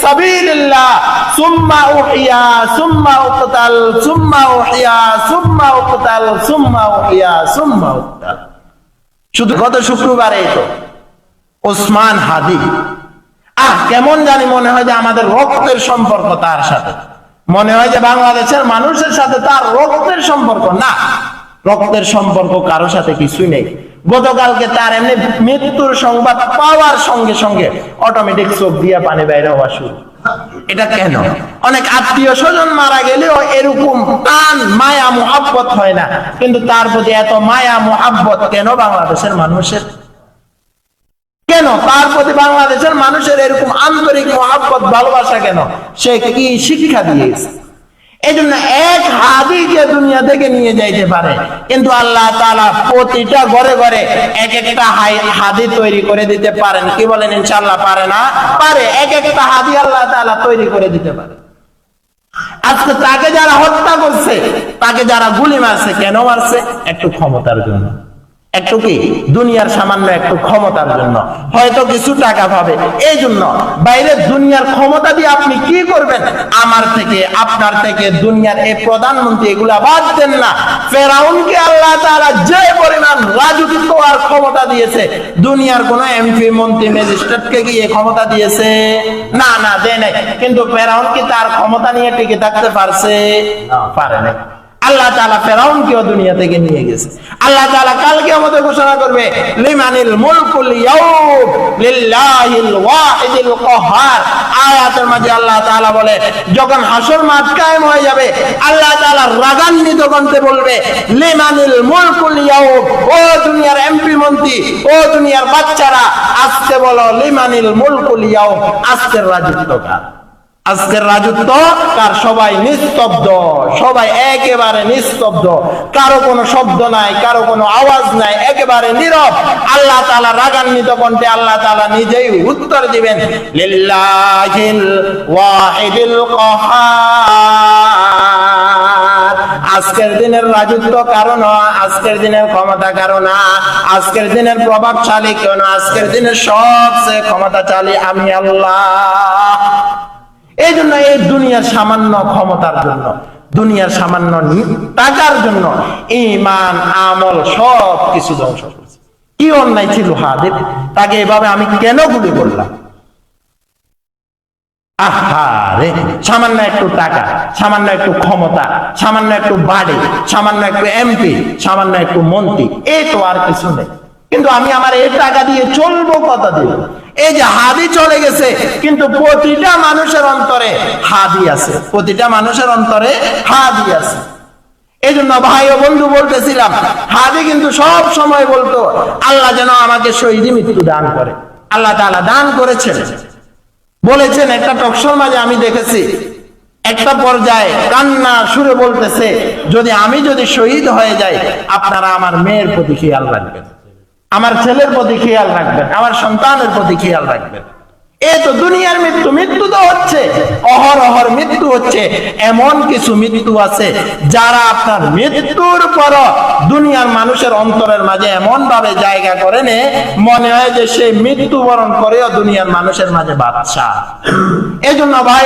সাবিলিল্লাহ সুম্মা উহিয়া সুম্মা উকতাল সুম্মা উহিয়া সুম্মা উকতাল সুম্মা উহিয়া সুম্মা উকতাল। শুধু গত শুক্রবারে তো ওসমান হাদি, কেমন জানি মনে হয় যে আমাদের রক্তের সম্পর্ক তার সাথে, মনে হয় যে বাংলাদেশের মানুষের সাথে তার রক্তের সম্পর্ক। না, রক্তের সম্পর্ক কারোর সাথে কিছুই নেই। গতকালকে তার এমনি মৃত্যুর সংবাদ পাওয়ার সঙ্গে সঙ্গে অটোমেটিক চোখ দিয়ে পানি বাইরে হওয়া শুরু। এটা কেন? অনেক আত্মীয় স্বজন মারা গেলেও এরকম টান মায়া মোহাব্বত হয় না, কিন্তু তার প্রতি এত মায়া মোহাব্বত কেন বাংলাদেশের মানুষের? কেন তার প্রতি বাংলাদেশের মানুষের এরকম আন্তরিক মোহাব্বত ভালোবাসা কেন? সে কি শিক্ষা দিয়েছে? এই জন্য এক হাদিকে দুনিয়া থেকে নিয়ে যাইতে পারে, কিন্তু আল্লাহ তাআলা প্রতিটা ঘরে ঘরে এক একটা হাদি তৈরি করে দিতে পারেন। কি বলেন? ইনশাআল্লাহ পারে না? পারে। এক একটা হাদি আল্লাহ তাআলা তৈরি করে দিতে পারে। আজকে তাকে যারা হত্যা করছে, তাকে যারা গুলি মারছে, কেন মারছে? একটু ক্ষমতার জন্য, একটু কি দুনিয়ার সামান্য একটু ক্ষমতার জন্য, হয়তো কিছু টাকা পাবে এই জন্য। বাইরে দুনিয়ার ক্ষমতা দিয়ে আপনি কি করবেন? আমার থেকে আপনার থেকে দুনিয়ার এই প্রধানমন্ত্রী এগুলা বাদ দেন না। ফেরাউনকে আল্লাহ তাআলা যে পরিমাণ রাজত্ব আর ক্ষমতা দিয়েছে, দুনিয়ার কোন এমপি মন্ত্রী ম্যাজিস্ট্রেটকে কি এই ক্ষমতা দিয়েছে? না, না, দেয় নাই। কিন্তু ফেরাউন কি তার ক্ষমতা নিয়ে টিকে থাকতে পারছে? পারে না। আল্লাহ তাআলা ফেরাউনকেও দুনিয়া থেকে নিয়ে গেছে। আল্লাহ তাআলা কালকে আমাদের ঘোষণা করবে লিমানিল মুলকুল ইয়াউম লিল্লাহিল ওয়াহিদিল কাহ্হার। আয়াতের মাঝে আল্লাহ তাআলা বলে, যখন হাসর মাঠ কায়েম হয়ে যাবে, আল্লাহ তাআলা রাগান্বিত কণ্ঠে বলবে লিমানিল মুলকুল ইয়াউম, ও দুনিয়ার এমপি মন্ত্রী, ও দুনিয়ার বাচ্চারা, আজকে বলো লিমানিল মুলকুল ইয়াউম, আজকের রাজত্ব কার? আজকের রাজত্ব কার? সবাই নিস্তব্ধ, সবাই একেবারে নিস্তব্ধ, কারো কোনো শব্দ নাই, কারো কোনো আওয়াজ নাই, একেবারে নীরব। আল্লাহ তাআলা রাগান্বিত কণ্ঠে আল্লাহ তাআলা নিজেই উত্তর দিবেন লিল্লাহিল ওয়াহিদিল কাহ্হার। আজকের দিনের রাজত্ব কারো না, আজকের দিনের ক্ষমতা কারো না, আজকের দিনের প্রভাবশালী কেউ না, আজকের দিনের সবচেয়ে ক্ষমতাশালী আমি আল্লাহ। এই জন্য এই দুনিয়ার সামান্য ক্ষমতার জন্য, দুনিয়ার সামান্য টাকার জন্য ঈমান আমল সব কিছু ধ্বংস করছে। কি অন্যায় ছিল হাদির? তাকে এভাবে আমি কেন গুলি করলাম? আহারে, সামান্য একটু টাকা, সামান্য একটু ক্ষমতা, সামান্য একটু বাড়ি, সামান্য একটু এমপি, সামান্য একটু মন্ত্রী, এই তো আর কিছু নেই। কিন্তু আমি আমার এই টাকা দিয়ে চলবো কত দিন? এই যে হাদি চলে গেছে, কিন্তু প্রতিটা মানুষের অন্তরে হাদি আছে, প্রতিটা মানুষের অন্তরে হাদি আছে। এই জন্য ভাই ও বন্ধু বলতেছিলাম, হাদি কিন্তু সব সময় বলতো আল্লাহ যেন আমাকে শহীদি মৃত্যু দান করে। আল্লাহ তাআলা দান করেছেন, বলেছেন। একটা টকশোর মাঝে আমি দেখেছি, একটা পর্যায়ে কান্না সুরে বলতেছে, আমি যদি শহীদ হয়ে যাই, আপনারা আমার মেয়ের প্রতি খেয়াল রাখবেন, আমার ছেলের প্রতি খেয়াল রাখবেন, আমার সন্তানের প্রতি খেয়াল রাখবেন। এই তো দুনিয়ার মৃত্যু, মৃত্যু তো হচ্ছে, অহরহর মৃত্যু হচ্ছে। এমন কিছু মৃত্যু আছে যারা আপনার মৃত্যুর পর দুনিয়ার মানুষের অন্তরের মাঝে এমন ভাবে জায়গা করে নে, মনে হয় যে সে মৃত্যুবরণ করেও দুনিয়ার মানুষের মাঝে বাদশা। এই জন্য ভাই